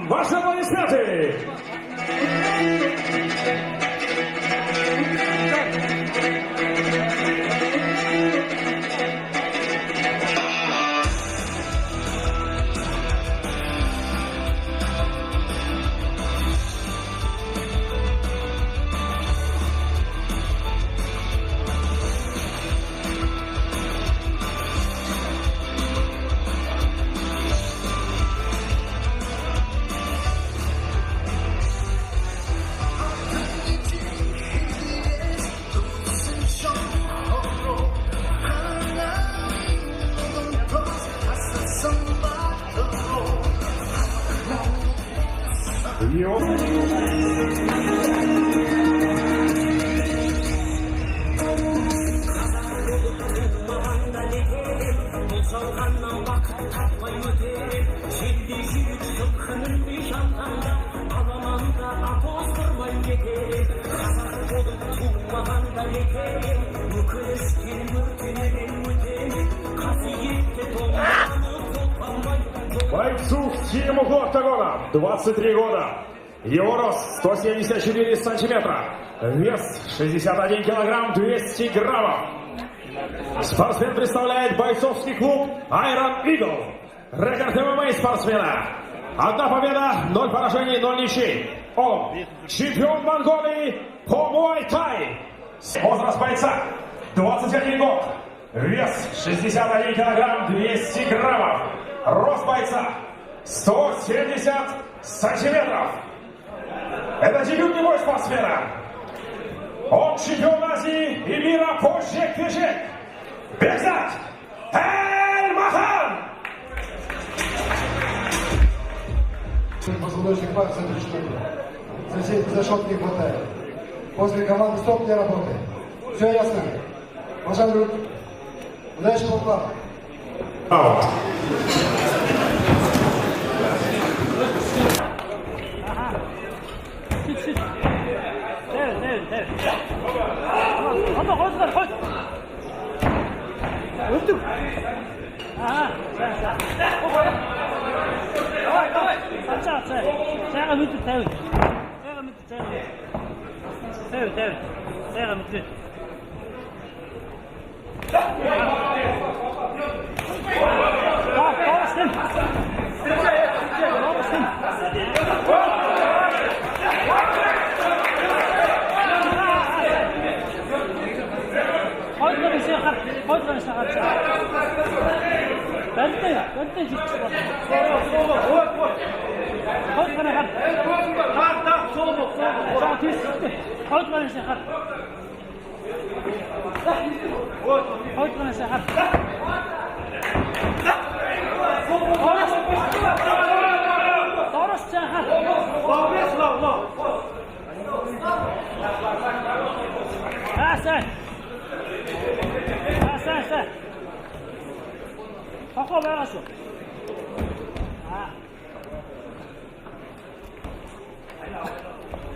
Ваши аплодисменты! Бойцу в синем углу октагона 23 года. Его рост 174 сантиметра. Вес 61 килограмм 200 граммов. Спортсмен представляет бойцовский клуб Iron Eagle. Рекорд ММА спортсмена: 1 победа, 0 поражений, 0 ничей. Он чемпион Монголии по муай-тай. Возраст бойца 21 год. Вес 61 килограмм 200 граммов. Рост бойца 170 сантиметров. Это дебютный бой спортсмена. Он чемпион Азии и мира по жек-жек. Бекзат Эльмахан. Позвоночник пальца 3 штуки. Соседи за шок не хватает. После команды стоп не работает. Все ясно? Пожалуй, удачного плана. Аут.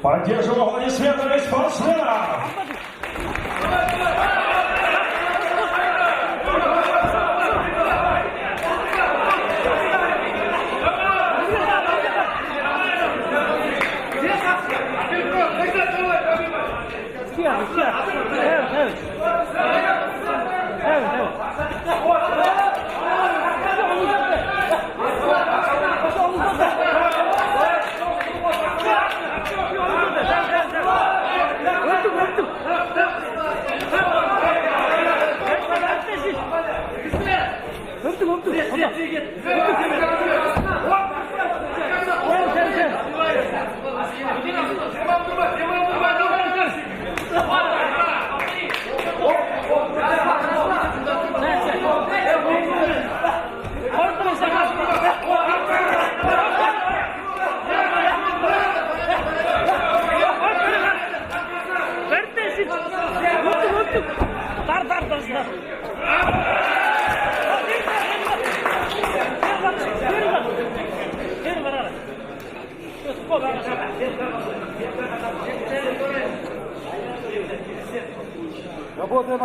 Поддерживаем аплодисментами спортсмена.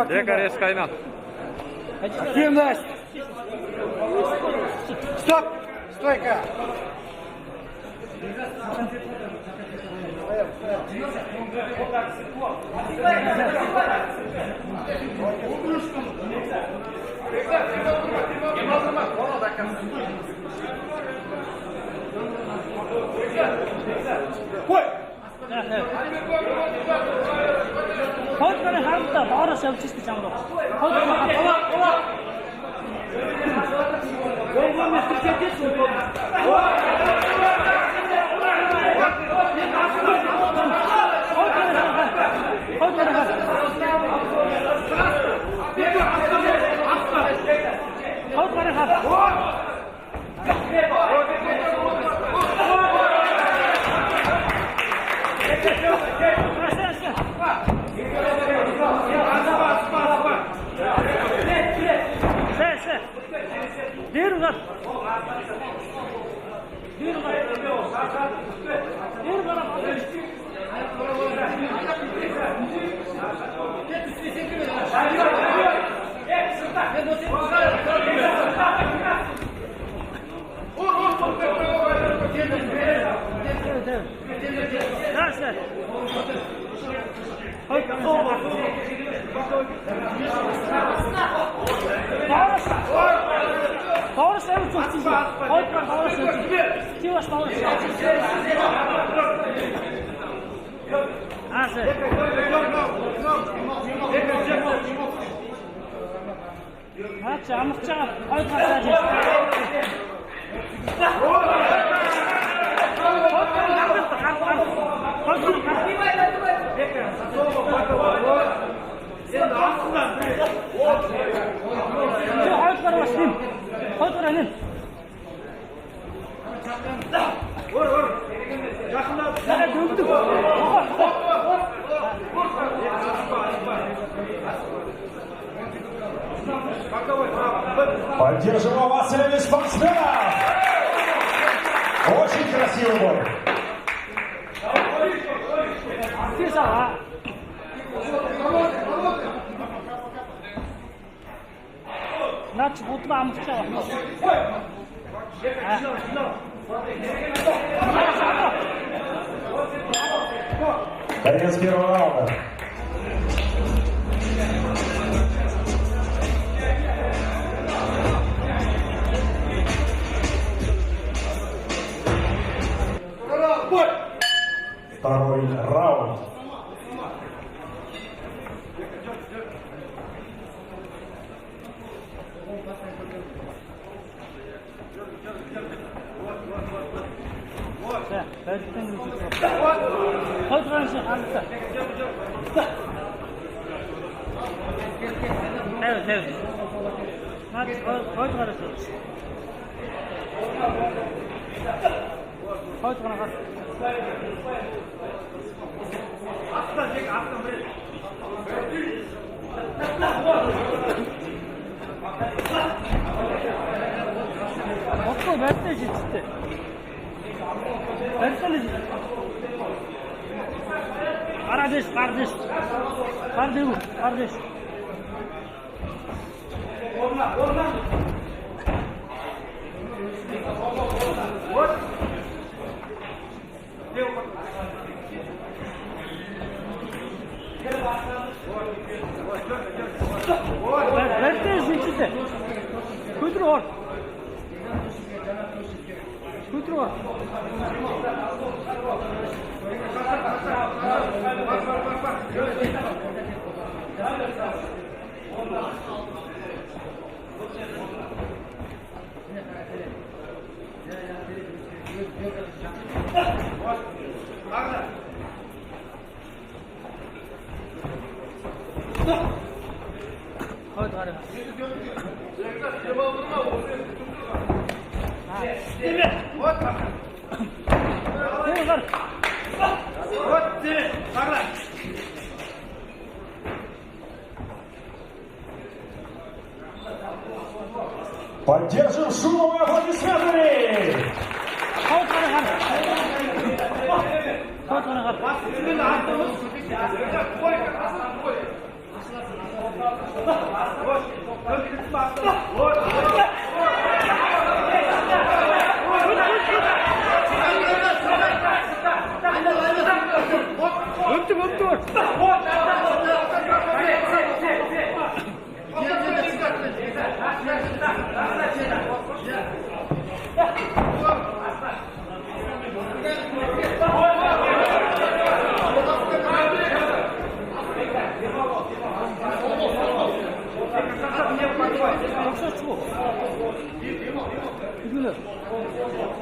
Лекарь Эскайна. Активность! Стоп! Стойка! Hoytlarni hamda bora sevchisi chamro. Поддержим овациями спортсменов! Очень красивый бой! Значит, вот вам все. Конец первого раунда. Второй раунд. Kardeş. Vertez içinde. Kuytru var. Поддержим шумом и аплодисментами! Yoksa çıkıyor. İbniler.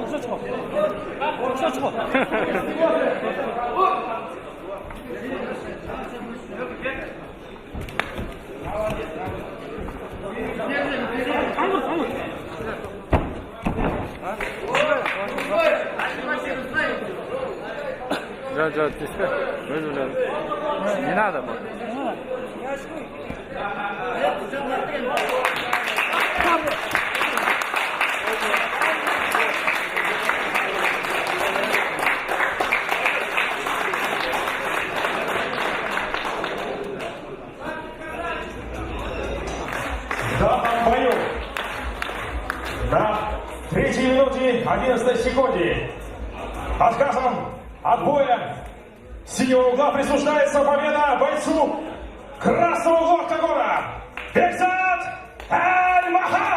Yoksa çıkıyor. Yoksa çıkıyor. Angut, angut. Джо, ты что? Не надо было. В данном бою на 3 минуте 11 секунде отказом от боя синего угла присуждается победа бойцу красного угла октагона Бекзат Аль-Махан!